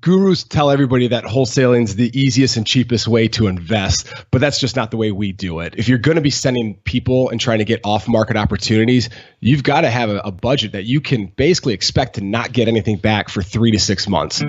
gurus tell everybody that wholesaling is the easiest and cheapest way to invest, but that's just not the way we do it. If you're going to be sending people and trying to get off-market opportunities, you've got to have a budget that you can basically expect to not get anything back for 3 to 6 months.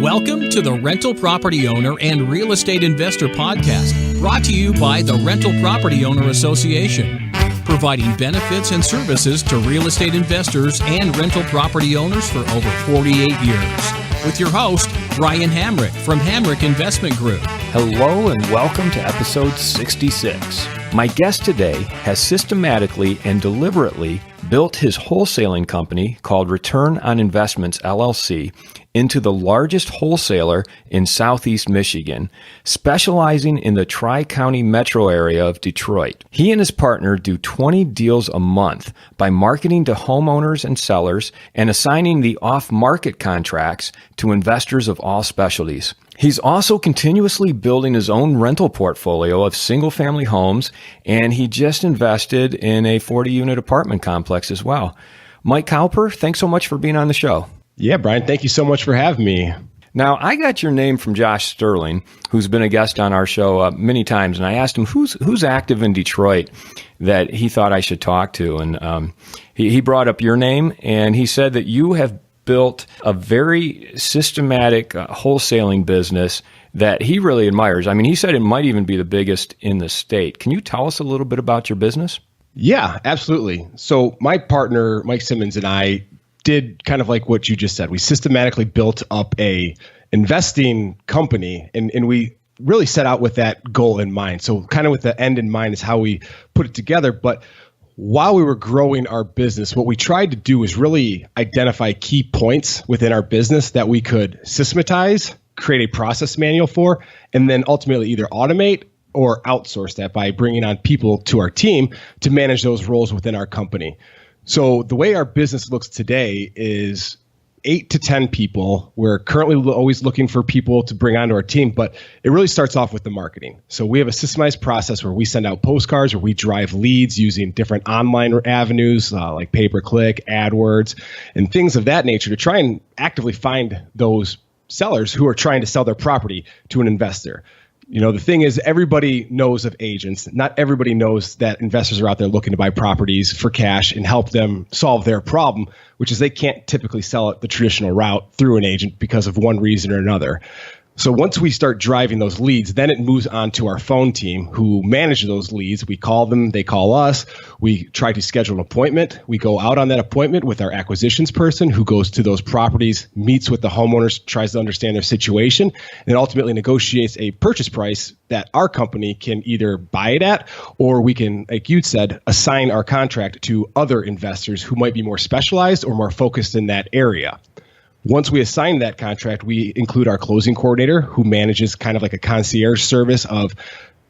Welcome to the Rental Property Owner and Real Estate Investor Podcast, brought to you by the Rental Property Owner Association, providing benefits and services to real estate investors and rental property owners for over 48 years. With your host, Brian Hamrick from Hamrick Investment Group. Hello and welcome to episode 66. My guest today has systematically and deliberately built his wholesaling company called Return on Investments, LLC, into the largest wholesaler in Southeast Michigan, specializing in the Tri-County metro area of Detroit. He and his partner do 20 deals a month by marketing to homeowners and sellers and assigning the off-market contracts to investors of all specialties. He's also continuously building his own rental portfolio of single-family homes, and he just invested in a 40-unit apartment complex as well. Mike Cowper, thanks so much for being on the show. Yeah, Brian, thank you so much for having me. Now, I got your name from Josh Sterling, who's been a guest on our show many times, and I asked him who's active in Detroit that he thought I should talk to, and he brought up your name, and he said that you have built a very systematic wholesaling business that he really admires. I mean, he said it might even be the biggest in the state. Can you tell us a little bit about your business? Yeah, absolutely. So my partner, Mike Simmons, and I did kind of like what you just said. We systematically built up a investing company, and we really set out with that goal in mind. So kind of with the end in mind is how we put it together. But while we were growing our business, what we tried to do is really identify key points within our business that we could systematize, create a process manual for, and then ultimately either automate or outsource that by bringing on people to our team to manage those roles within our company. So the way our business looks today is 8 to 10 people. We're currently always looking for people to bring onto our team, but it really starts off with the marketing. So we have a systemized process where we send out postcards, where we drive leads using different online avenues like pay-per-click, AdWords, and things of that nature to try and actively find those sellers who are trying to sell their property to an investor. You know, the thing is, everybody knows of agents. Not everybody knows that investors are out there looking to buy properties for cash and help them solve their problem, which is they can't typically sell it the traditional route through an agent because of one reason or another. So once we start driving those leads, then it moves on to our phone team who manage those leads. We call them, they call us. We try to schedule an appointment. We go out on that appointment with our acquisitions person who goes to those properties, meets with the homeowners, tries to understand their situation, and ultimately negotiates a purchase price that our company can either buy it at, or we can, like you said, assign our contract to other investors who might be more specialized or more focused in that area. Once we assign that contract, we include our closing coordinator who manages kind of like a concierge service of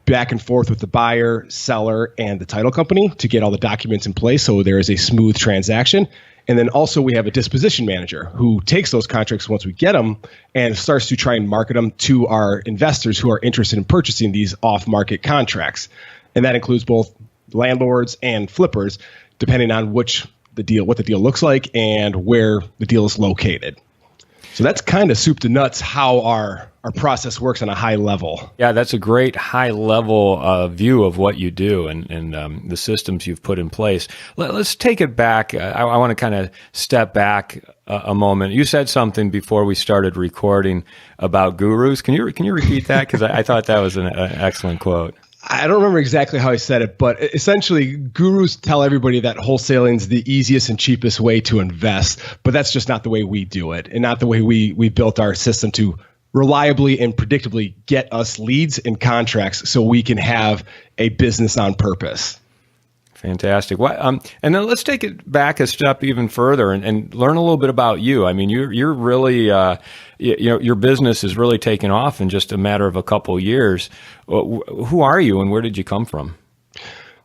back and forth with the buyer, seller, and the title company to get all the documents in place so there is a smooth transaction. And then also we have a disposition manager who takes those contracts once we get them and starts to try and market them to our investors who are interested in purchasing these off-market contracts. And that includes both landlords and flippers, depending on what the deal looks like and where the deal is located. So that's kind of soup to nuts how our process works on a high level. Yeah, that's a great high level view of what you do and the systems you've put in place. Let's take it back. I want to kind of step back a moment. You said something before we started recording about gurus. Can you repeat that? Because I thought that was an excellent quote. I don't remember exactly how I said it, but essentially gurus tell everybody that wholesaling is the easiest and cheapest way to invest, but that's just not the way we do it and not the way we built our system to reliably and predictably get us leads and contracts so we can have a business on purpose. Fantastic. And then let's take it back a step even further and learn a little bit about you. I mean, you're really, your business is really taken off in just a matter of a couple of years. Who are you and where did you come from?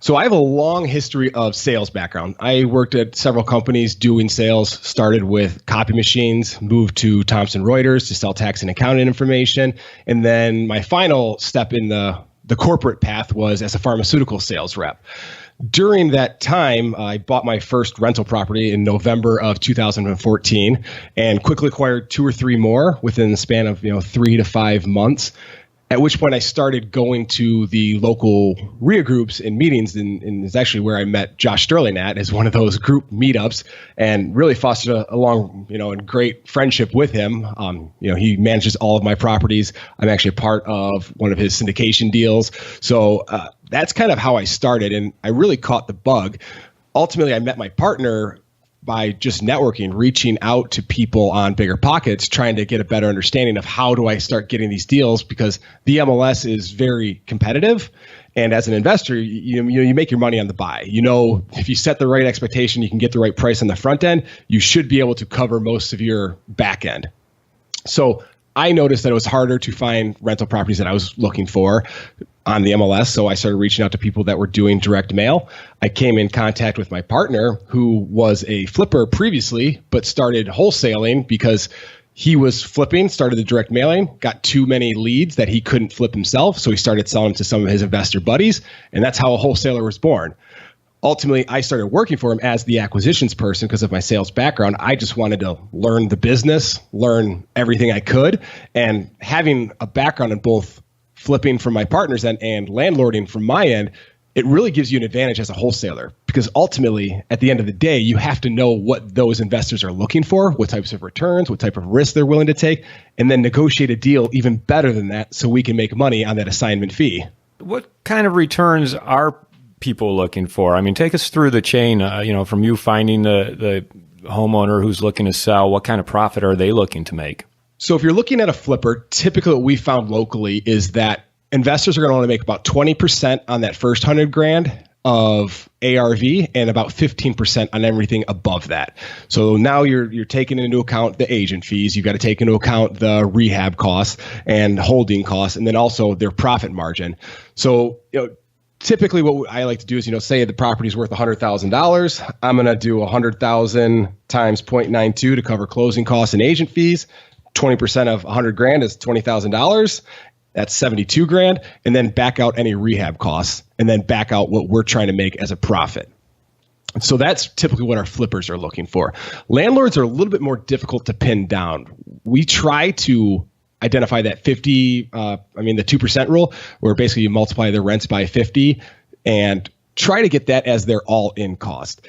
So I have a long history of sales background. I worked at several companies doing sales, started with copy machines, moved to Thomson Reuters to sell tax and accounting information. And then my final step in the corporate path was as a pharmaceutical sales rep. During that time, I bought my first rental property in November of 2014 and quickly acquired 2 or 3 more within the span of 3 to 5 months. At which point I started going to the local RIA groups and meetings, and it's actually where I met Josh Sterling as one of those group meetups, and really fostered a long, and great friendship with him. He manages all of my properties. I'm actually a part of one of his syndication deals. So that's kind of how I started, and I really caught the bug. Ultimately, I met my partner by just networking, reaching out to people on Bigger Pockets, trying to get a better understanding of how do I start getting these deals, because the MLS is very competitive. And as an investor, you make your money on the buy. If you set the right expectation, you can get the right price on the front end, you should be able to cover most of your back end. So I noticed that it was harder to find rental properties that I was looking for on the MLS. So I started reaching out to people that were doing direct mail. I came in contact with my partner, who was a flipper previously, but started wholesaling because he was flipping, started the direct mailing, got too many leads that he couldn't flip himself. So he started selling to some of his investor buddies. And that's how a wholesaler was born. Ultimately, I started working for him as the acquisitions person because of my sales background. I just wanted to learn the business, learn everything I could. And having a background in both flipping from my partner's end and landlording from my end, it really gives you an advantage as a wholesaler, because ultimately, at the end of the day, you have to know what those investors are looking for, what types of returns, what type of risk they're willing to take, and then negotiate a deal even better than that so we can make money on that assignment fee. What kind of returns are people looking for? I mean, take us through the chain, from you finding the homeowner who's looking to sell, what kind of profit are they looking to make? So if you're looking at a flipper, typically what we found locally is that investors are going to want to make about 20% on that first $100,000 of ARV and about 15% on everything above that. So now you're taking into account the agent fees. You've got to take into account the rehab costs and holding costs, and then also their profit margin. So, typically what I like to do is, say the property is worth $100,000. I'm going to do 100,000 times 0.92 to cover closing costs and agent fees. 20% of $100,000 is $20,000. That's $72,000, and then back out any rehab costs, and then back out what we're trying to make as a profit. So that's typically what our flippers are looking for. Landlords are a little bit more difficult to pin down. We try to identify that the 2% rule, where basically you multiply their rents by 50 and try to get that as their all-in cost.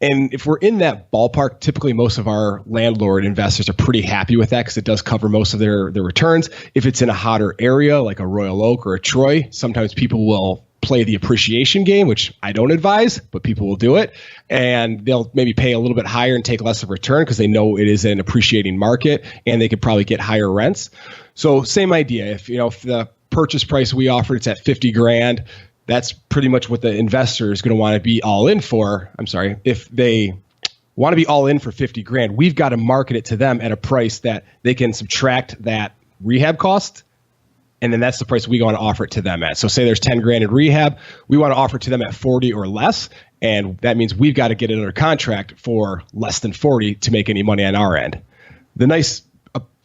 And if we're in that ballpark, typically most of our landlord investors are pretty happy with that because it does cover most of their returns. If it's in a hotter area like a Royal Oak or a Troy, sometimes people will play the appreciation game, which I don't advise, but people will do it. And they'll maybe pay a little bit higher and take less of a return because they know it is an appreciating market and they could probably get higher rents. So same idea. If the purchase price we offered, it's at $50,000, that's pretty much what the investor is going to want to be all in for. If they want to be all in for $50,000, we've got to market it to them at a price that they can subtract that rehab cost. And then that's the price we want to offer it to them at. So say there's $10,000 in rehab, we want to offer it to them at 40 or less. And that means we've got to get it under contract for less than 40 to make any money on our end. The nice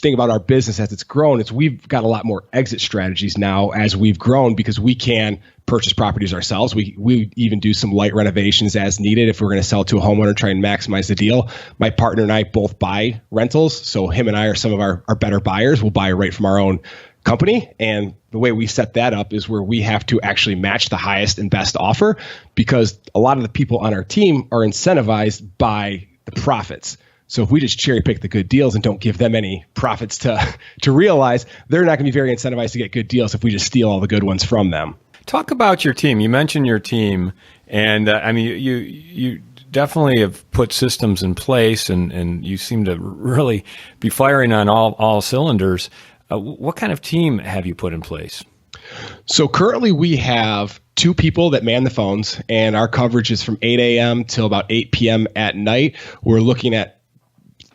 thing about our business as it's grown is we've got a lot more exit strategies now as we've grown because we can purchase properties ourselves. We even do some light renovations as needed if we're going to sell to a homeowner and try and maximize the deal. My partner and I both buy rentals, so him and I are some of our better buyers. We'll buy right from our own company, and the way we set that up is where we have to actually match the highest and best offer because a lot of the people on our team are incentivized by the profits. So if we just cherry pick the good deals and don't give them any profits to realize, they're not going to be very incentivized to get good deals if we just steal all the good ones from them. Talk about your team. You mentioned your team, and you definitely have put systems in place, and you seem to really be firing on all cylinders. What kind of team have you put in place? So currently we have 2 people that man the phones, and our coverage is from 8 a.m. till about 8 p.m. at night. We're looking at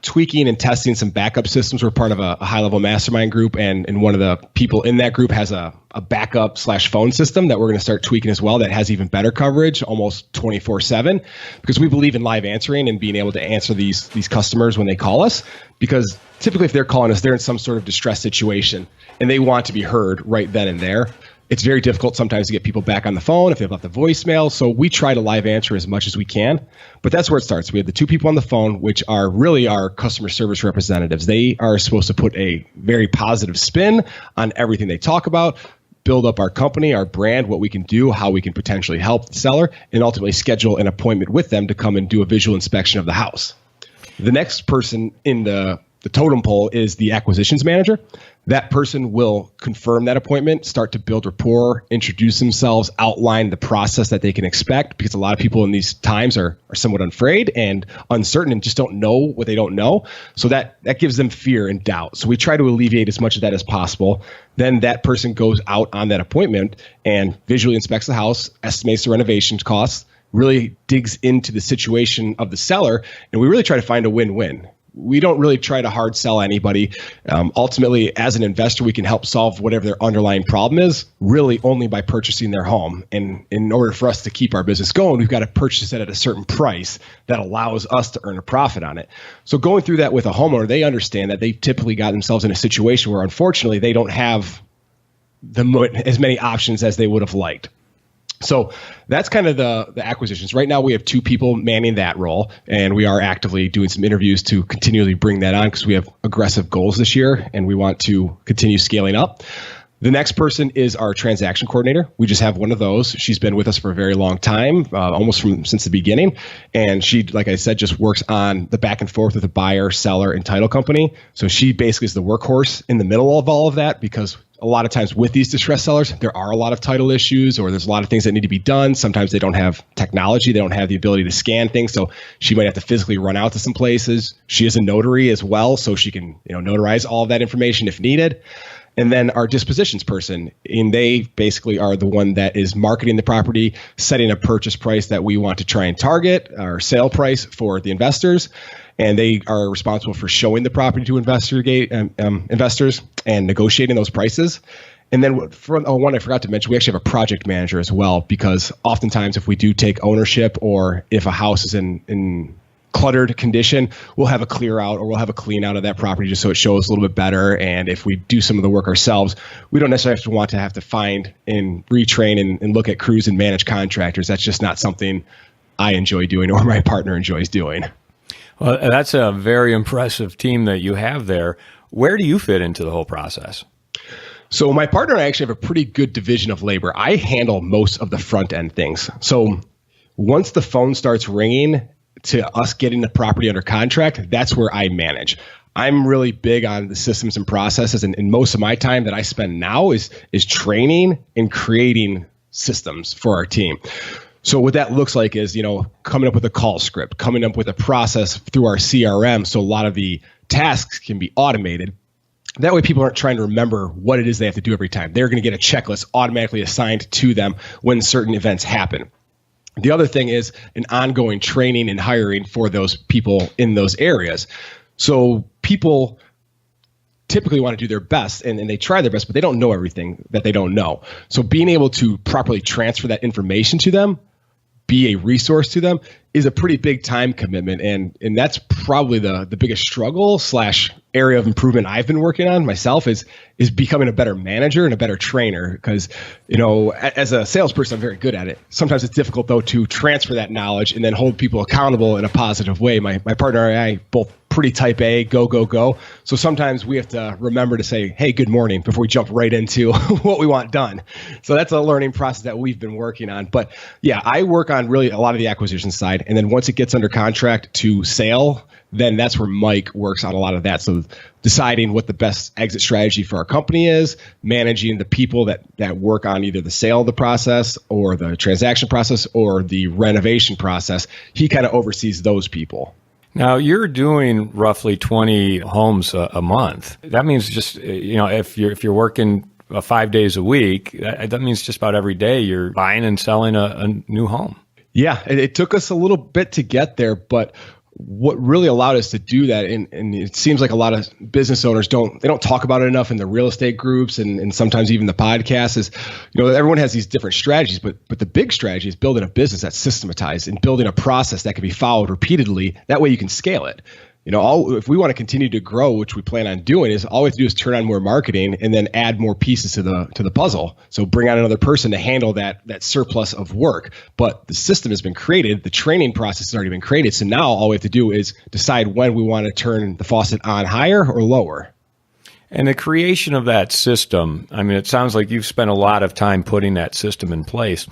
tweaking and testing some backup systems. We're part of a high-level mastermind group, and one of the people in that group has a backup/phone system that we're going to start tweaking as well that has even better coverage, almost 24/7, because we believe in live answering and being able to answer these customers when they call us, because typically if they're calling us, they're in some sort of distress situation and they want to be heard right then and there. It's very difficult sometimes to get people back on the phone if they've left a voicemail. So we try to live answer as much as we can. But that's where it starts. We have the two people on the phone, which are really our customer service representatives. They are supposed to put a very positive spin on everything they talk about, build up our company, our brand, what we can do, how we can potentially help the seller, and ultimately schedule an appointment with them to come and do a visual inspection of the house. The next person in the totem pole is the acquisitions manager. That person will confirm that appointment, start to build rapport, introduce themselves, outline the process that they can expect, because a lot of people in these times are somewhat afraid and uncertain and just don't know what they don't know. So that gives them fear and doubt. So we try to alleviate as much of that as possible. Then that person goes out on that appointment and visually inspects the house, estimates the renovation costs, really digs into the situation of the seller, and we really try to find a win-win. We don't really try to hard sell anybody. Ultimately, as an investor, we can help solve whatever their underlying problem is, really only by purchasing their home. And in order for us to keep our business going, we've got to purchase it at a certain price that allows us to earn a profit on it. So going through that with a homeowner, they understand that they've typically got themselves in a situation where, unfortunately, they don't have as many options as they would have liked. So that's kind of the acquisitions. Right now, we have two people manning that role, and we are actively doing some interviews to continually bring that on because we have aggressive goals this year, and we want to continue scaling up. The next person is our transaction coordinator. We just have one of those. She's been with us for a very long time, almost since the beginning. And she, like I said, just works on the back and forth with the buyer, seller, and title company. So she basically is the workhorse in the middle of all of that, because a lot of times with these distressed sellers, there are a lot of title issues, or there's a lot of things that need to be done. Sometimes they don't have technology. They don't have the ability to scan things. So she might have to physically run out to some places. She is a notary as well, so she can notarize all of that information if needed. And then our dispositions person, and they basically are the one that is marketing the property, setting a purchase price that we want to try and target, our sale price for the investors. And they are responsible for showing the property to investors and negotiating those prices. And then one I forgot to mention, we actually have a project manager as well, because oftentimes if we do take ownership, or if a house is in cluttered condition, we'll have a clear out or we'll have a clean out of that property just so it shows a little bit better. And if we do some of the work ourselves, we don't necessarily have to find and retrain and look at crews and manage contractors. That's just not something I enjoy doing or my partner enjoys doing. Well, that's a very impressive team that you have there. Where do you fit into the whole process? So my partner and I actually have a pretty good division of labor. I handle most of the front end things. So once the phone starts ringing to us getting the property under contract, that's where I manage. I'm really big on the systems and processes, and most of my time that I spend now is training and creating systems for our team. So what that looks like is, coming up with a call script, coming up with a process through our CRM, so a lot of the tasks can be automated. That way people aren't trying to remember what it is they have to do every time. They're going to get a checklist automatically assigned to them when certain events happen. The other thing is an ongoing training and hiring for those people in those areas. So people typically want to do their best and they try their best, but they don't know everything that they don't know. So being able to properly transfer that information to them, be a resource to them, is a pretty big time commitment. And that's probably the biggest struggle / area of improvement I've been working on myself is becoming a better manager and a better trainer. Because, as a salesperson, I'm very good at it. Sometimes it's difficult, though, to transfer that knowledge and then hold people accountable in a positive way. My partner and I both pretty type A, go. So sometimes we have to remember to say, hey, good morning, before we jump right into what we want done. So that's a learning process that we've been working on. But yeah, I work on really a lot of the acquisition side. And then once it gets under contract to sale, then that's where Mike works on a lot of that. So deciding what the best exit strategy for our company is, managing the people that work on either the sale of the process or the transaction process or the renovation process. He kind of oversees those people. Now, you're doing roughly 20 homes a month. That means just, if you're working 5 days a week, that means just about every day you're buying and selling a new home. Yeah, it took us a little bit to get there, but what really allowed us to do that, and it seems like a lot of business owners don't talk about it enough in the real estate groups and sometimes even the podcast, is, everyone has these different strategies, but the big strategy is building a business that's systematized and building a process that can be followed repeatedly. That way you can scale it. If we want to continue to grow, which we plan on doing, is all we have to do is turn on more marketing and then add more pieces to the puzzle. So bring on another person to handle that surplus of work. But the system has been created, the training process has already been created. So now all we have to do is decide when we want to turn the faucet on higher or lower. And the creation of that system, I mean, it sounds like you've spent a lot of time putting that system in place.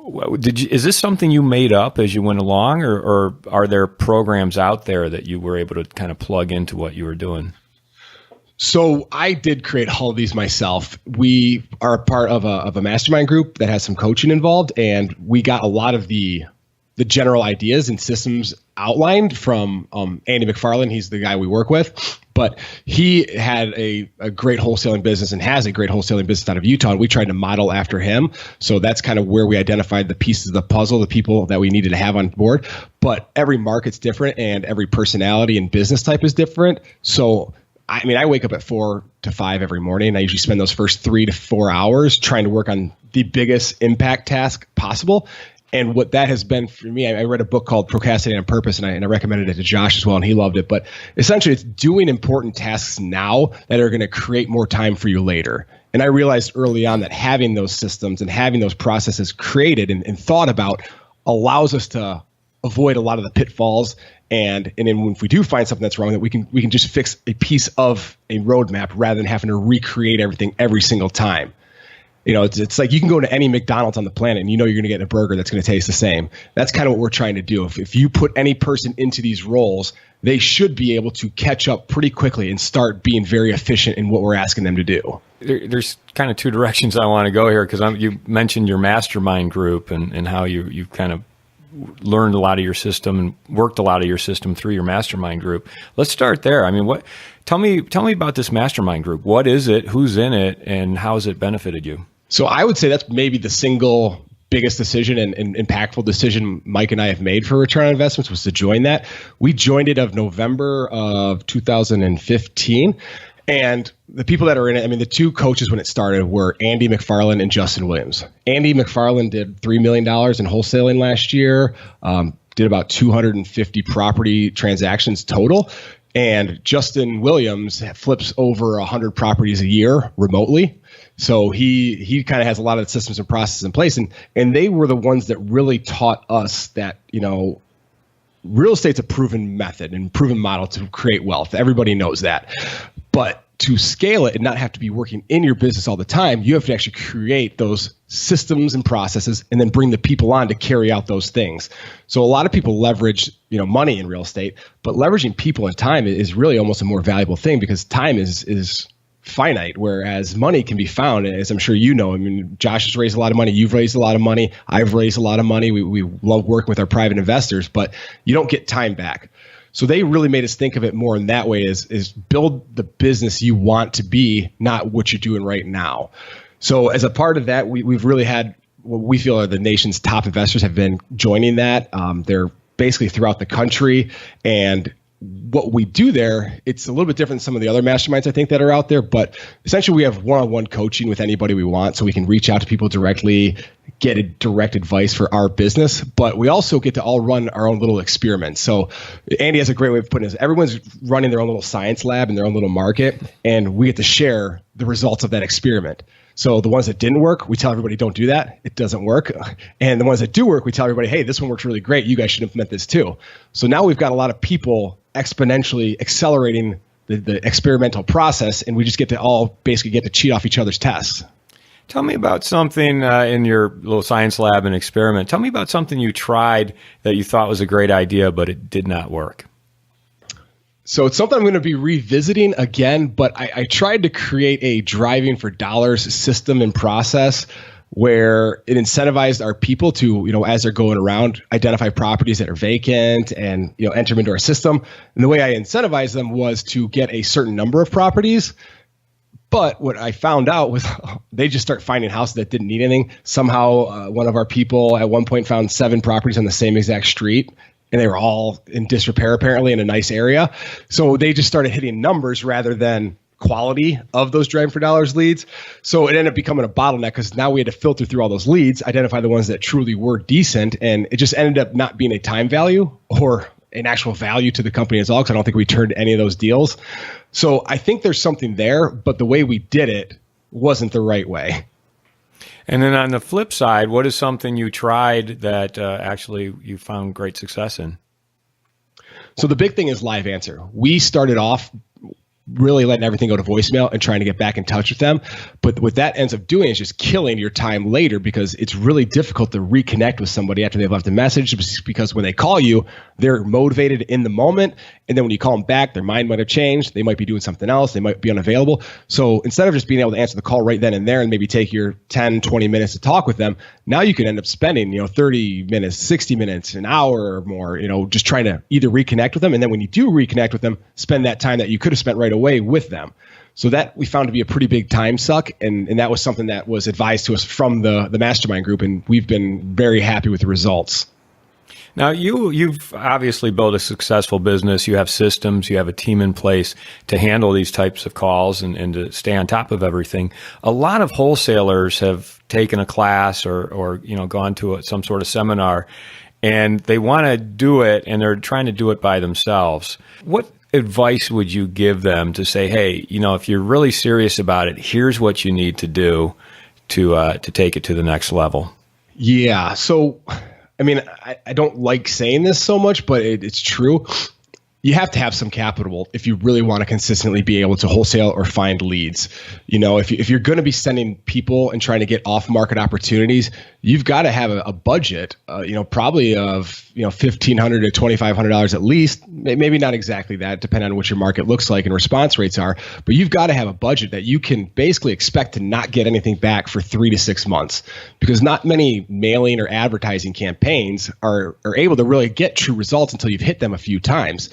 Is this something you made up as you went along, or are there programs out there that you were able to kind of plug into what you were doing? So I did create all of these myself. We are a part of a mastermind group that has some coaching involved, and we got a lot of the general ideas and systems outlined from Andy McFarland. He's the guy we work with, but he had a great wholesaling business and has a great wholesaling business out of Utah. And we tried to model after him. So that's kind of where we identified the pieces of the puzzle, the people that we needed to have on board. But every market's different and every personality and business type is different. So I wake up at 4 to 5 every morning. I usually spend those first 3 to 4 hours trying to work on the biggest impact task possible. And what that has been for me, I read a book called Procrastinating on Purpose, and I recommended it to Josh as well, and he loved it. But essentially, it's doing important tasks now that are going to create more time for you later. And I realized early on that having those systems and having those processes created and thought about allows us to avoid a lot of the pitfalls. And then if we do find something that's wrong, that we can just fix a piece of a roadmap rather than having to recreate everything every single time. It's like you can go to any McDonald's on the planet and you're going to get a burger that's going to taste the same. That's kind of what we're trying to do. If you put any person into these roles, they should be able to catch up pretty quickly and start being very efficient in what we're asking them to do. There's kind of two directions I want to go here, because you mentioned your mastermind group and how you kind of learned a lot of your system and worked a lot of your system through your mastermind group. Let's start there. I mean, tell me about this mastermind group. What is it? Who's in it? And how has it benefited you? So I would say that's maybe the single biggest decision and impactful decision Mike and I have made for return on investments was to join that. We joined it of November of 2015. And the people that are in it, the two coaches when it started were Andy McFarland and Justin Williams. Andy McFarland did $3 million in wholesaling last year, did about 250 property transactions total. And Justin Williams flips over 100 properties a year remotely. So he kind of has a lot of the systems and processes in place. And they were the ones that really taught us that, real estate's a proven method and proven model to create wealth. Everybody knows that. But to scale it and not have to be working in your business all the time, you have to actually create those systems and processes and then bring the people on to carry out those things. So a lot of people leverage, money in real estate, but leveraging people and time is really almost a more valuable thing, because time is finite, whereas money can be found, as I'm sure you know. Josh has raised a lot of money. You've raised a lot of money. I've raised a lot of money. We love working with our private investors, but you don't get time back. So they really made us think of it more in that way, is build the business you want to be, not what you're doing right now. So as a part of that, we've really had what we feel are the nation's top investors have been joining that. They're basically throughout the country. And what we do there, it's a little bit different than some of the other masterminds I think that are out there, but essentially we have one-on-one coaching with anybody we want, so we can reach out to people directly, get a direct advice for our business, but we also get to all run our own little experiments. So Andy has a great way of putting it. Everyone's running their own little science lab in their own little market, and we get to share the results of that experiment. So the ones that didn't work, we tell everybody, don't do that. It doesn't work. And the ones that do work, we tell everybody, hey, this one works really great. You guys should implement this too. So now we've got a lot of people exponentially accelerating the experimental process, and we just get to all basically get to cheat off each other's tests. Tell me about something in your little science lab and experiment. Tell me about something you tried that you thought was a great idea, but it did not work. So it's something I'm going to be revisiting again, but I tried to create a driving for dollars system and process where it incentivized our people to, as they're going around, identify properties that are vacant and, enter them into our system. And the way I incentivized them was to get a certain number of properties. But what I found out was they just start finding houses that didn't need anything. Somehow one of our people at one point found 7 properties on the same exact street, and they were all in disrepair apparently in a nice area. So they just started hitting numbers rather than quality of those driving for dollars leads. So it ended up becoming a bottleneck because now we had to filter through all those leads, identify the ones that truly were decent. And it just ended up not being a time value or an actual value to the company as well, because I don't think we turned any of those deals. So I think there's something there, but the way we did it wasn't the right way. And then on the flip side, what is something you tried that actually you found great success in? So the big thing is live answer. We started off really letting everything go to voicemail and trying to get back in touch with them. But what that ends up doing is just killing your time later, because it's really difficult to reconnect with somebody after they've left a message, because when they call you, they're motivated in the moment. And then when you call them back, their mind might have changed. They might be doing something else. They might be unavailable. So instead of just being able to answer the call right then and there and maybe take your 10, 20 minutes to talk with them, now you can end up spending, 30 minutes, 60 minutes, an hour or more, just trying to either reconnect with them. And then when you do reconnect with them, spend that time that you could have spent right away with them. So that we found to be a pretty big time suck. And that was something that was advised to us from the Mastermind Group. And we've been very happy with the results. Now, you've obviously built a successful business. You have systems. You have a team in place to handle these types of calls and to stay on top of everything. A lot of wholesalers have taken a class or gone to some sort of seminar, and they want to do it, and they're trying to do it by themselves. What advice would you give them to say, hey, if you're really serious about it, here's what you need to do to take it to the next level? Yeah. So, I don't like saying this so much, but it's true. You have to have some capital if you really want to consistently be able to wholesale or find leads. If you're going to be sending people and trying to get off-market opportunities, you've got to have a budget, probably of $1,500 to $2,500 at least. Maybe not exactly that, depending on what your market looks like and response rates are. But you've got to have a budget that you can basically expect to not get anything back for 3 to 6 months, because not many mailing or advertising campaigns are able to really get true results until you've hit them a few times.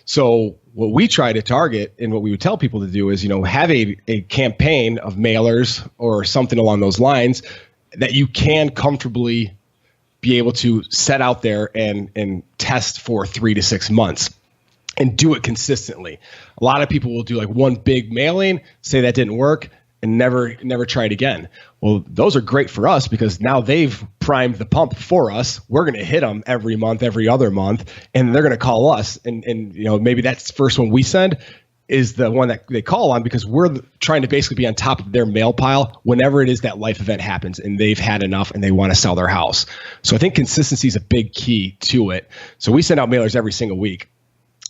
So what we try to target and what we would tell people to do is, have a campaign of mailers or something along those lines that you can comfortably be able to set out there and test for 3 to 6 months and do it consistently. A lot of people will do like one big mailing, say that didn't work, and never try it again. Well, those are great for us because now they've primed the pump for us. We're going to hit them every month, every other month, and they're going to call us. And maybe that's the first one we send is the one that they call on, because we're trying to basically be on top of their mail pile whenever it is that life event happens and they've had enough and they want to sell their house. So I think consistency is a big key to it. So we send out mailers every single week,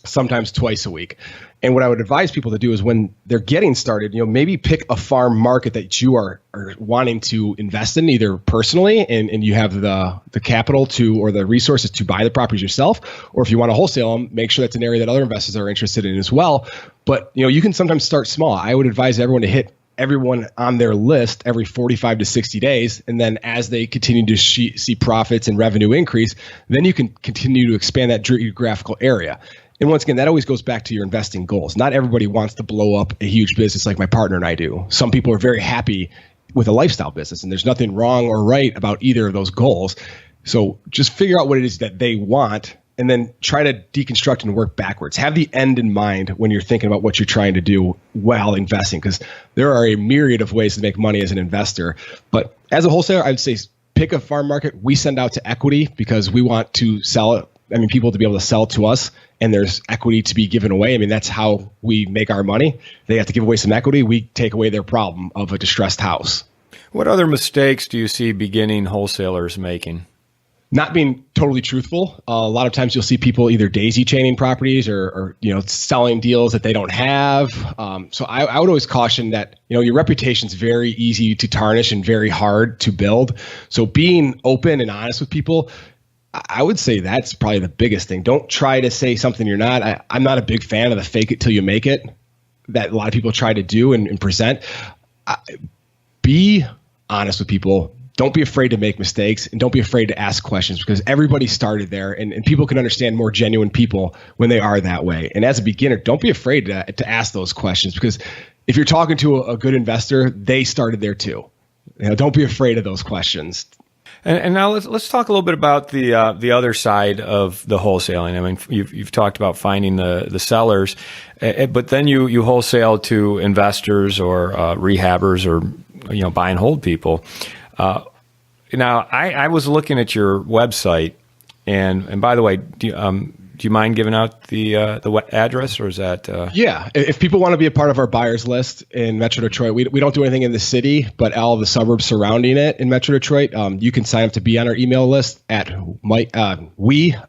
sometimes twice a week. And what I would advise people to do is when they're getting started, maybe pick a farm market that you are wanting to invest in, either personally and you have the capital to or the resources to buy the properties yourself, or if you want to wholesale them, make sure that's an area that other investors are interested in as well. But you can sometimes start small. I would advise everyone to hit everyone on their list every 45 to 60 days. And then as they continue to see profits and revenue increase, then you can continue to expand that geographical area. And once again, that always goes back to your investing goals. Not everybody wants to blow up a huge business like my partner and I do. Some people are very happy with a lifestyle business, and there's nothing wrong or right about either of those goals. So just figure out what it is that they want and then try to deconstruct and work backwards. Have the end in mind when you're thinking about what you're trying to do while investing, because there are a myriad of ways to make money as an investor. But as a wholesaler, I would say pick a farm market. We send out to equity because we want to sell it. People to be able to sell to us, and there's equity to be given away. That's how we make our money. They have to give away some equity. We take away their problem of a distressed house. What other mistakes do you see beginning wholesalers making? Not being totally truthful. A lot of times you'll see people either daisy chaining properties or selling deals that they don't have. So I would always caution that, your reputation is very easy to tarnish and very hard to build. So being open and honest with people, I would say that's probably the biggest thing. Don't try to say something you're not. I'm not a big fan of the fake it till you make it that a lot of people try to do and present. Be honest with people. Don't be afraid to make mistakes, and don't be afraid to ask questions, because everybody started there, and people can understand more genuine people when they are that way. And as a beginner, don't be afraid to ask those questions, because if you're talking to a good investor, they started there too. Don't be afraid of those questions. And now let's talk a little bit about the other side of the wholesaling. I mean, you've talked about finding the sellers, but then you wholesale to investors or rehabbers or buy and hold people. Now, I was looking at your website, and by the way, do you mind giving out the address, or is that? Yeah, if people want to be a part of our buyers list in Metro Detroit, we don't do anything in the city, but all the suburbs surrounding it in Metro Detroit, you can sign up to be on our email list at webuyroi.com.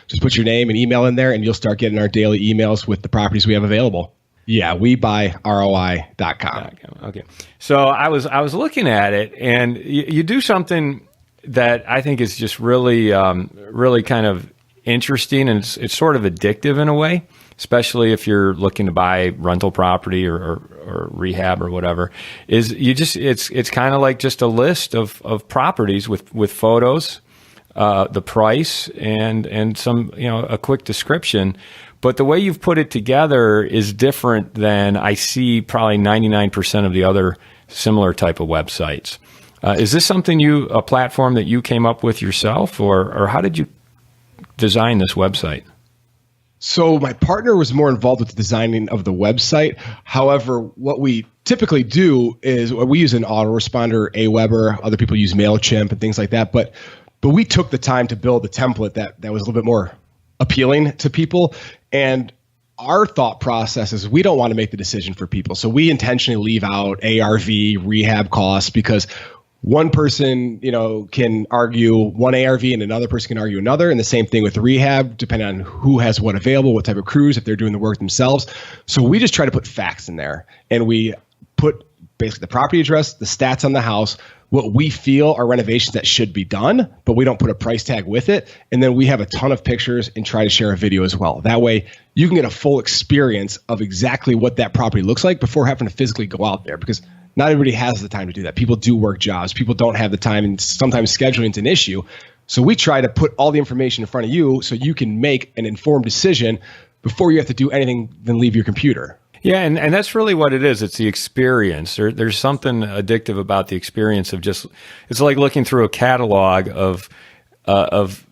Just put your name and email in there, and you'll start getting our daily emails with the properties we have available. Yeah, webuyroi.com. Okay, so I was looking at it, and you do something that I think is just really kind of interesting, and it's sort of addictive in a way, especially if you're looking to buy rental property or rehab or whatever. It's kind of like just a list of properties with photos, the price, and some a quick description. But the way you've put it together is different than I see probably 99% of the other similar type of websites. Is this a platform that you came up with yourself, or how did you design this website? So my partner was more involved with the designing of the website. However, what we typically do is we use an autoresponder, Aweber. Other people use MailChimp and things like that. But we took the time to build a template that was a little bit more appealing to people. And our thought process is we don't want to make the decision for people. So we intentionally leave out ARV, rehab costs, because one person, can argue one ARV and another person can argue another. And the same thing with rehab, depending on who has what available, what type of crews, if they're doing the work themselves. So we just try to put facts in there, and we put basically the property address, the stats on the house, what we feel are renovations that should be done, but we don't put a price tag with it. And then we have a ton of pictures and try to share a video as well. That way you can get a full experience of exactly what that property looks like before having to physically go out there, because not everybody has the time to do that. People do work jobs. People don't have the time, and sometimes scheduling is an issue. So we try to put all the information in front of you so you can make an informed decision before you have to do anything than leave your computer. Yeah, and that's really what it is. It's the experience. There's something addictive about the experience of it's like looking through a catalog of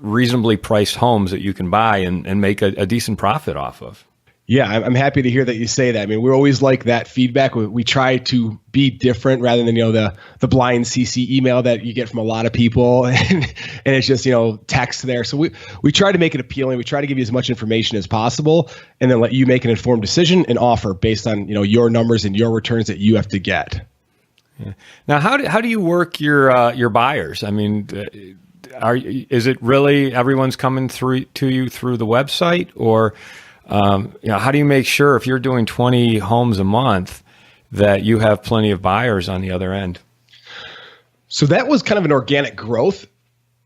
reasonably priced homes that you can buy and make a decent profit off of. Yeah, I'm happy to hear that you say that. I mean, we're always like that feedback. We try to be different rather than, the blind CC email that you get from a lot of people and it's just, text there. So we try to make it appealing. We try to give you as much information as possible and then let you make an informed decision and offer based on, your numbers and your returns that you have to get. Yeah. Now, how do you work your buyers? I mean, is it really everyone's coming to you through the website, or how do you make sure if you're doing 20 homes a month that you have plenty of buyers on the other end? So that was kind of an organic growth,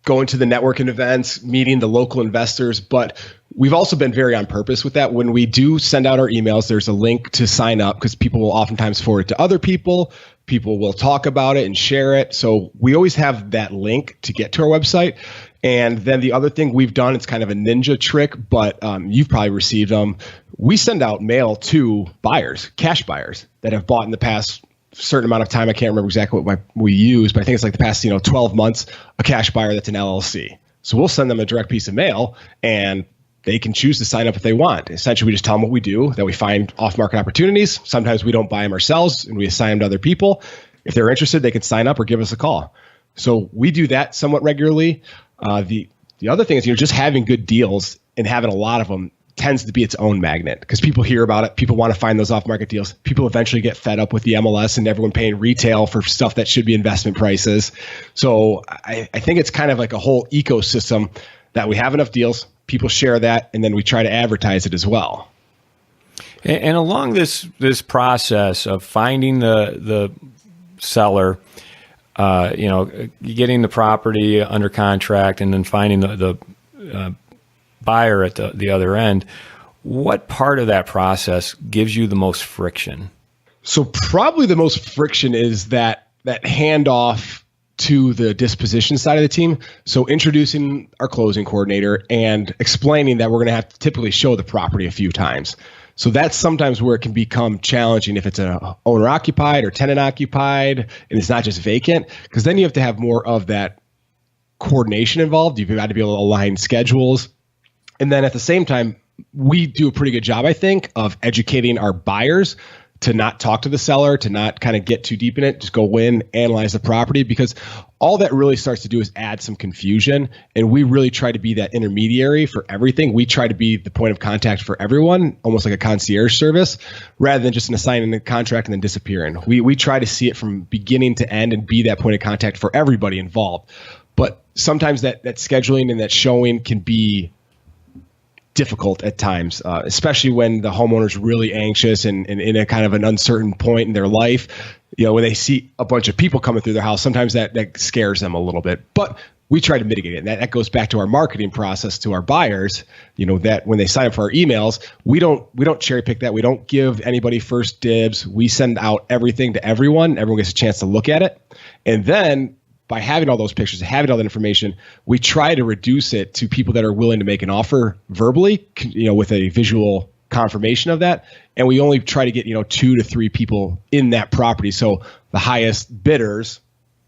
going to the networking events, meeting the local investors. But we've also been very on purpose with that. When we do send out our emails, there's a link to sign up because people will oftentimes forward it to other people. People will talk about it and share it. So we always have that link to get to our website. And then the other thing we've done, it's kind of a ninja trick, but you've probably received them. We send out mail to buyers, cash buyers that have bought in the past certain amount of time. I can't remember exactly what we use, but I think it's like the past 12 months, a cash buyer that's an LLC. So we'll send them a direct piece of mail and they can choose to sign up if they want. Essentially, we just tell them what we do, that we find off-market opportunities. Sometimes we don't buy them ourselves and we assign them to other people. If they're interested, they can sign up or give us a call. So we do that somewhat regularly. The other thing is, just having good deals and having a lot of them tends to be its own magnet because people hear about it. People want to find those off-market deals. People eventually get fed up with the MLS and everyone paying retail for stuff that should be investment prices. So I think it's kind of like a whole ecosystem that we have enough deals, people share that, and then we try to advertise it as well. And along this process of finding the seller, getting the property under contract and then finding the buyer at the other end, what part of that process gives you the most friction? So probably the most friction is that handoff to the disposition side of the team. So introducing our closing coordinator and explaining that we're going to have to typically show the property a few times. So that's sometimes where it can become challenging if it's an owner occupied or tenant occupied and it's not just vacant, because then you have to have more of that coordination involved. You've got to be able to align schedules. And then at the same time, we do a pretty good job, I think, of educating our buyers to not talk to the seller, to not kind of get too deep in it, just go in, analyze the property, because all that really starts to do is add some confusion. And we really try to be that intermediary for everything. We try to be the point of contact for everyone, almost like a concierge service, rather than just assigning the contract and then disappearing. We try to see it from beginning to end and be that point of contact for everybody involved. But sometimes that scheduling and that showing can be difficult at times, especially when the homeowner's really anxious and in a kind of an uncertain point in their life. When they see a bunch of people coming through their house, sometimes that scares them a little bit. But we try to mitigate it. And that goes back to our marketing process to our buyers, that when they sign up for our emails, we don't cherry pick that. We don't give anybody first dibs. We send out everything to everyone. Everyone gets a chance to look at it. And then by having all those pictures, having all that information, we try to reduce it to people that are willing to make an offer verbally, with a visual confirmation of that. And we only try to get, 2 to 3 people in that property. So the highest bidders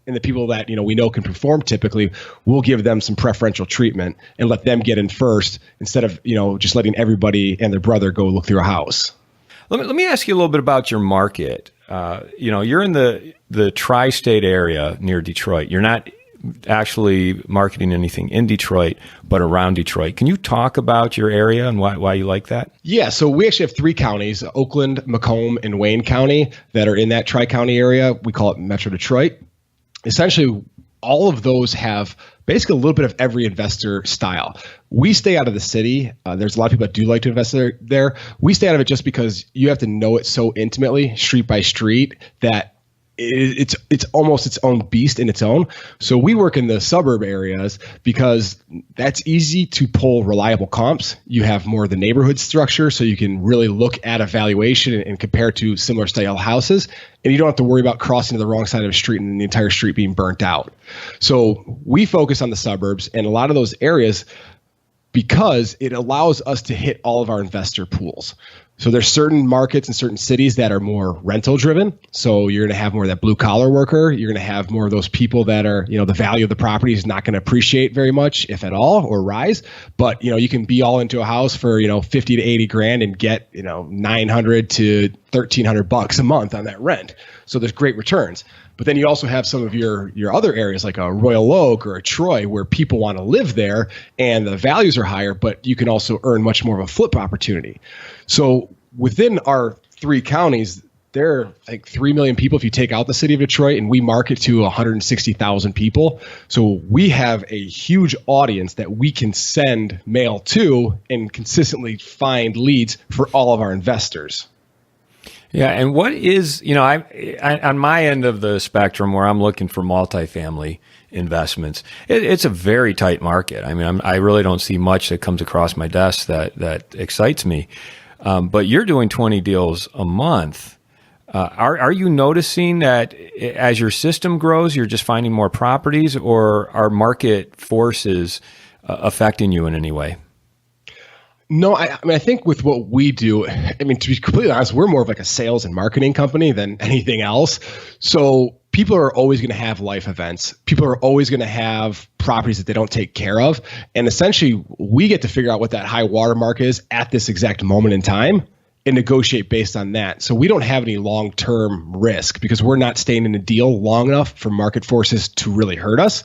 and the people that, we know can perform typically, we'll give them some preferential treatment and let them get in first instead of, just letting everybody and their brother go look through a house. Let me ask you a little bit about your market. You're in the tri-state area near Detroit. You're not actually marketing anything in Detroit, but around Detroit. Can you talk about your area and why you like that? Yeah, so we actually have 3 counties, Oakland, Macomb, and Wayne County, that are in that tri-county area. We call it Metro Detroit. Essentially, all of those have basically a little bit of every investor style. We stay out of the city. There's a lot of people that do like to invest there. We stay out of it just because you have to know it so intimately, street by street, that it's almost its own beast in its own. So we work in the suburb areas because that's easy to pull reliable comps. You have more of the neighborhood structure, so you can really look at a valuation and compare to similar style houses. And you don't have to worry about crossing to the wrong side of the street and the entire street being burnt out. So we focus on the suburbs and a lot of those areas because it allows us to hit all of our investor pools. So there's certain markets and certain cities that are more rental driven. So you're going to have more of that blue collar worker. You're going to have more of those people that are, the value of the property is not going to appreciate very much, if at all, or rise. But, you can be all into a house for, 50 to 80 grand and get, $900 to $1,300 a month on that rent. So there's great returns. But then you also have some of your other areas like a Royal Oak or a Troy where people want to live there and the values are higher, but you can also earn much more of a flip opportunity. So within our 3 counties, there are like 3 million people if you take out the city of Detroit, and we market to 160,000 people. So we have a huge audience that we can send mail to and consistently find leads for all of our investors. Yeah, and what is, I on my end of the spectrum where I'm looking for multifamily investments, it's a very tight market. I mean, I really don't see much that comes across my desk that excites me. But you're doing 20 deals a month. Are you noticing that as your system grows, you're just finding more properties, or are market forces affecting you in any way? No, I think with what we do, to be completely honest, we're more of like a sales and marketing company than anything else. So people are always going to have life events. People are always going to have properties that they don't take care of. And essentially, we get to figure out what that high watermark is at this exact moment in time and negotiate based on that. So we don't have any long-term risk because we're not staying in a deal long enough for market forces to really hurt us.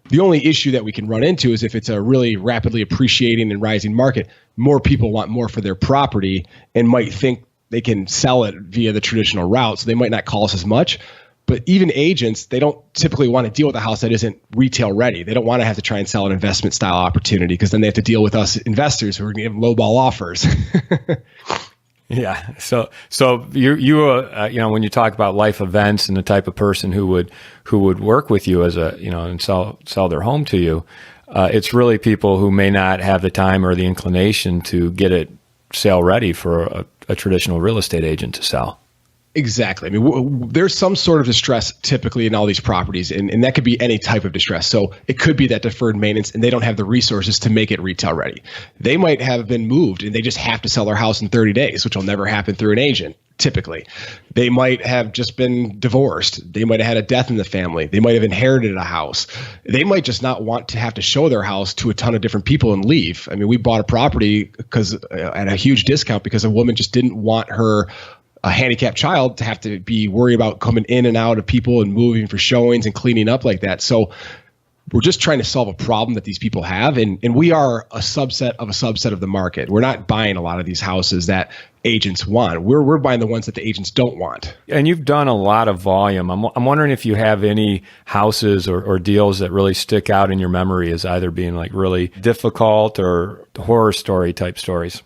The only issue that we can run into is if it's a really rapidly appreciating and rising market, more people want more for their property and might think they can sell it via the traditional route. So they might not call us as much. But even agents, they don't typically want to deal with a house that isn't retail ready. They don't want to have to try and sell an investment style opportunity because then they have to deal with us investors who are going to give lowball offers. Yeah. So you when you talk about life events and the type of person who would work with you as and sell their home to you, it's really people who may not have the time or the inclination to get it sale ready for a traditional real estate agent to sell. Exactly. I mean, there's some sort of distress typically in all these properties, and that could be any type of distress. So it could be that deferred maintenance, and they don't have the resources to make it retail ready. They might have been moved, and they just have to sell their house in 30 days, which will never happen through an agent. Typically, they might have just been divorced. They might have had a death in the family. They might have inherited a house. They might just not want to have to show their house to a ton of different people and leave. I mean, we bought a property because at a huge discount because a woman just didn't want a handicapped child to have to be worried about coming in and out of people and moving for showings and cleaning up like that. So we're just trying to solve a problem that these people have. And we are a subset of the market. We're not buying a lot of these houses that agents want. We're buying the ones that the agents don't want. And you've done a lot of volume. I'm wondering if you have any houses or deals that really stick out in your memory as either being like really difficult or horror story type stories.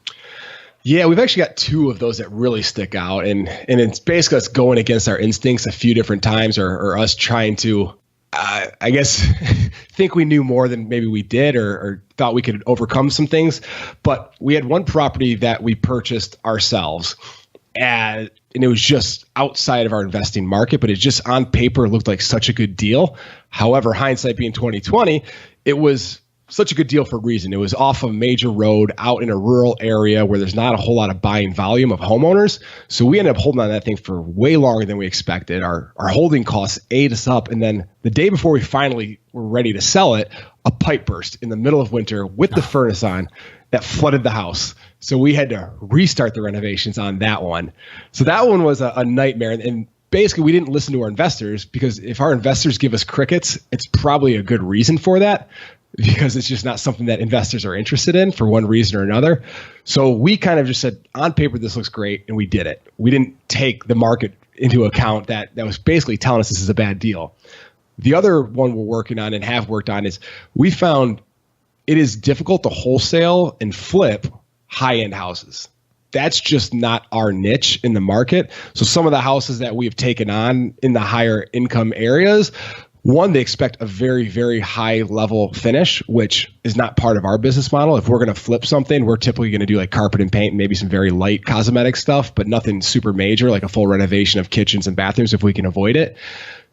Yeah, we've actually got two of those that really stick out. And it's basically us going against our instincts a few different times or us trying to, I guess, think we knew more than maybe we did or thought we could overcome some things. But we had one property that we purchased ourselves and it was just outside of our investing market, but it just on paper looked like such a good deal. However, hindsight being 2020, it was such a good deal for a reason. It was off a major road out in a rural area where there's not a whole lot of buying volume of homeowners. So we ended up holding on to that thing for way longer than we expected. Our holding costs ate us up. And then the day before we finally were ready to sell it, a pipe burst in the middle of winter with the furnace on that flooded the house. So we had to restart the renovations on that one. So that one was a nightmare. And basically we didn't listen to our investors because if our investors give us crickets, it's probably a good reason for that, because it's just not something that investors are interested in for one reason or another. So we kind of just said, on paper, this looks great, and we did it. We didn't take the market into account that was basically telling us this is a bad deal. The other one we're working on and have worked on is we found it is difficult to wholesale and flip high-end houses. That's just not our niche in the market. So some of the houses that we've taken on in the higher income areas, one, they expect a very, very high level finish, which is not part of our business model. If we're going to flip something, we're typically going to do like carpet and paint, maybe some very light cosmetic stuff, but nothing super major, like a full renovation of kitchens and bathrooms if we can avoid it.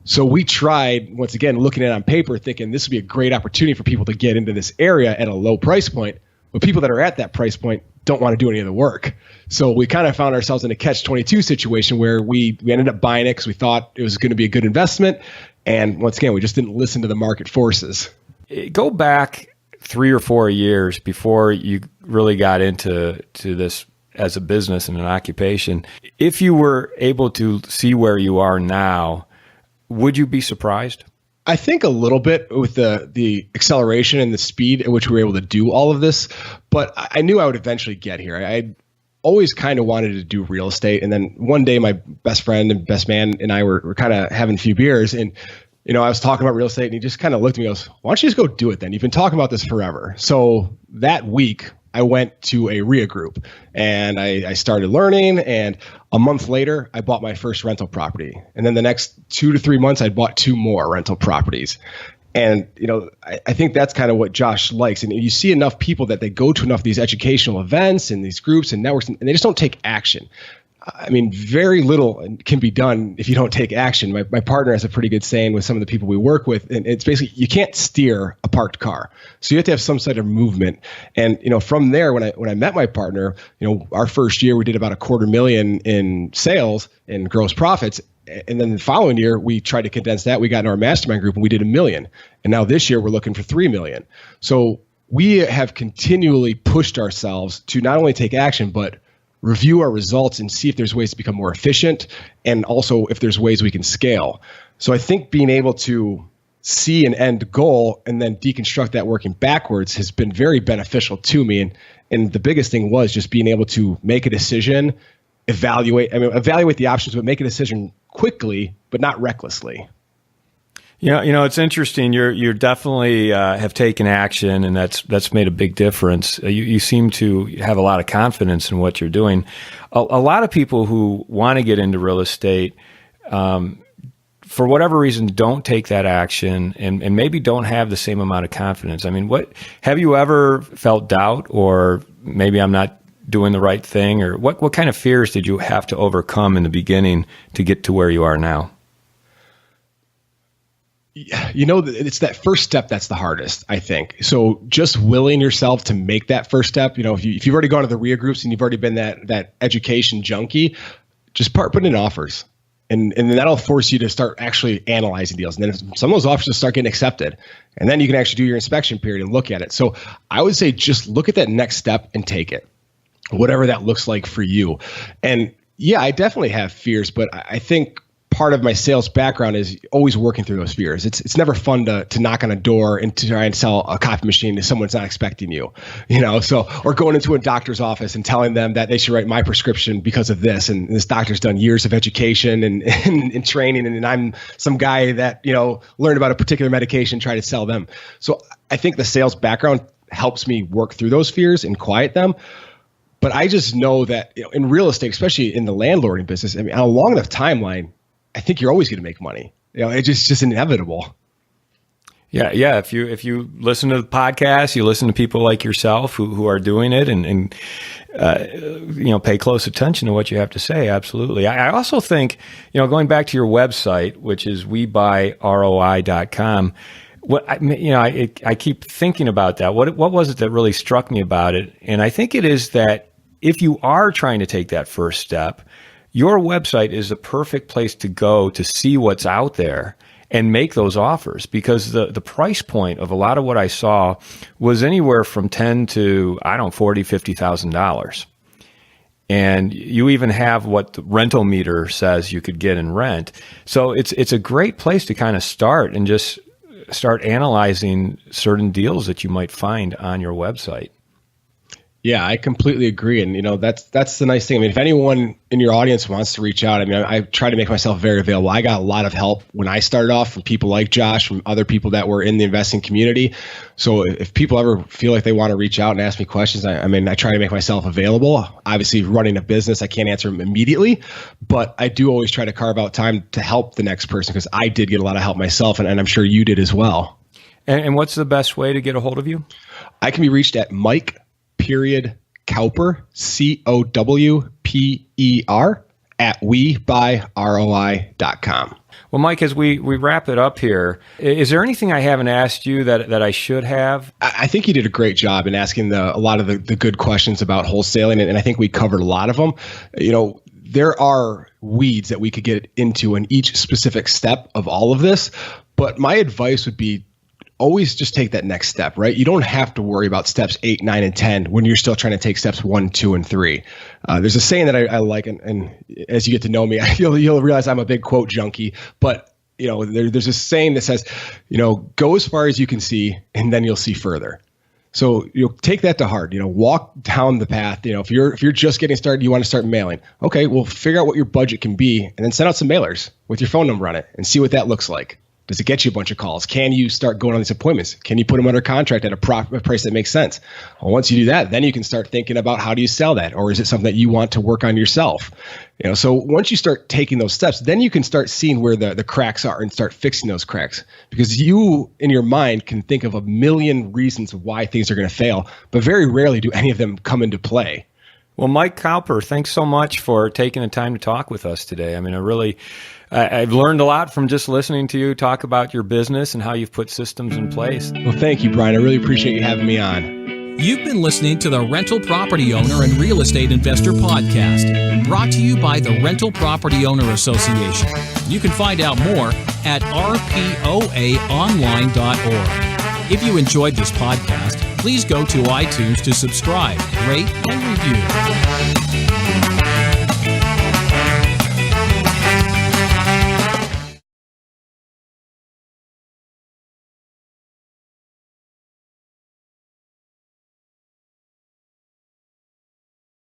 So we tried, once again, looking at it on paper, thinking this would be a great opportunity for people to get into this area at a low price point. But people that are at that price point don't want to do any of the work. So we kind of found ourselves in a catch-22 situation where we ended up buying it because we thought it was going to be a good investment. And once again, we just didn't listen to the market forces. Go back 3 or 4 years before you really got into this as a business and an occupation. If you were able to see where you are now, would you be surprised? I think a little bit with the acceleration and the speed at which we were able to do all of this, but I knew I would eventually get here. I always kind of wanted to do real estate. And then one day my best friend and best man and I were kind of having a few beers and, you know, I was talking about real estate and he just kind of looked at me and goes, why don't you just go do it then? You've been talking about this forever. So that week I went to a RIA group and I started learning, and a month later I bought my first rental property. And then the next 2 to 3 months I bought 2 more rental properties. And, you know, I think that's kind of what Josh likes. And you see enough people that they go to enough of these educational events and these groups and networks, and they just don't take action. I mean, very little can be done if you don't take action. My partner has a pretty good saying with some of the people we work with, and it's basically you can't steer a parked car. So you have to have some sort of movement. And, you know, from there, when I met my partner, you know, our first year we did about $250,000 in sales and gross profits. And then the following year, we tried to condense that. We got in our mastermind group and we did $1 million. And now this year we're looking for $3 million. So we have continually pushed ourselves to not only take action, but review our results and see if there's ways to become more efficient, and also if there's ways we can scale. So I think being able to see an end goal and then deconstruct that working backwards has been very beneficial to me. And the biggest thing was just being able to make a decision, evaluate the options, but make a decision quickly, but not recklessly. Yeah, you know, it's interesting. You're definitely have taken action, and that's made a big difference. You seem to have a lot of confidence in what you're doing. A lot of people who want to get into real estate, for whatever reason, don't take that action, and maybe don't have the same amount of confidence. I mean, what have you ever felt doubt, or maybe I'm not doing the right thing? Or what kind of fears did you have to overcome in the beginning to get to where you are now? It's that first step that's the hardest, I think. So just willing yourself to make that first step, if you've already gone to the RIA groups and you've already been that education junkie, just put in offers. And then that'll force you to start actually analyzing deals. And then some of those offers will start getting accepted. And then you can actually do your inspection period and look at it. So I would say just look at that next step and take it, whatever that looks like for you. And yeah, I definitely have fears, but I think part of my sales background is always working through those fears. It's never fun to knock on a door and to try and sell a copy machine to someone's not expecting you, or going into a doctor's office and telling them that they should write my prescription because of this. And this doctor's done years of education and training. And I'm some guy that, learned about a particular medication, try to sell them. So I think the sales background helps me work through those fears and quiet them. But I just know that in real estate, especially in the landlording business, on a long enough timeline, I think you're always going to make money. It's just inevitable. Yeah. If you listen to the podcast, you listen to people like yourself who are doing it and pay close attention to what you have to say. Absolutely. I also think, going back to your website, which is webuyroi.com. I keep thinking about that. What was it that really struck me about it? And I think it is that if you are trying to take that first step, your website is the perfect place to go to see what's out there and make those offers, because the price point of a lot of what I saw was anywhere from $10,000 to $40,000, $50,000. And you even have what the rental meter says you could get in rent. So it's a great place to kind of start and just start analyzing certain deals that you might find on your website. Yeah, I completely agree. And, that's the nice thing. If anyone in your audience wants to reach out, I try to make myself very available. I got a lot of help when I started off from people like Josh, from other people that were in the investing community. So if people ever feel like they want to reach out and ask me questions, I try to make myself available. Obviously, running a business, I can't answer them immediately, but I do always try to carve out time to help the next person, because I did get a lot of help myself, and I'm sure you did as well. And what's the best way to get a hold of you? I can be reached at Cowper, COWPER at webuyRoi.com. Well, Mike, as we wrap it up here, is there anything I haven't asked you that I should have? I think you did a great job in asking a lot of the good questions about wholesaling, and I think we covered a lot of them. There are weeds that we could get into in each specific step of all of this, but my advice would be always just take that next step, right? You don't have to worry about steps 8, 9, and 10 when you're still trying to take steps 1, 2, and 3. There's a saying that I like, and as you get to know me, you'll realize I'm a big quote junkie. But there's a saying that says, go as far as you can see, and then you'll see further. So you'll take that to heart. Walk down the path. If you're just getting started, you want to start mailing. Okay, well, figure out what your budget can be, and then send out some mailers with your phone number on it, and see what that looks like. Does it get you a bunch of calls? Can you start going on these appointments? Can you put them under contract at a price that makes sense? Well, once you do that, then you can start thinking about how do you sell that? Or is it something that you want to work on yourself? So once you start taking those steps, then you can start seeing where the cracks are and start fixing those cracks. Because you, in your mind, can think of a million reasons why things are going to fail, but very rarely do any of them come into play. Well, Mike Cowper, thanks so much for taking the time to talk with us today. I've learned a lot from just listening to you talk about your business and how you've put systems in place. Well, thank you, Brian. I really appreciate you having me on. You've been listening to the Rental Property Owner and Real Estate Investor Podcast, brought to you by the Rental Property Owner Association. You can find out more at rpoaonline.org. If you enjoyed this podcast, please go to iTunes to subscribe, rate, and review.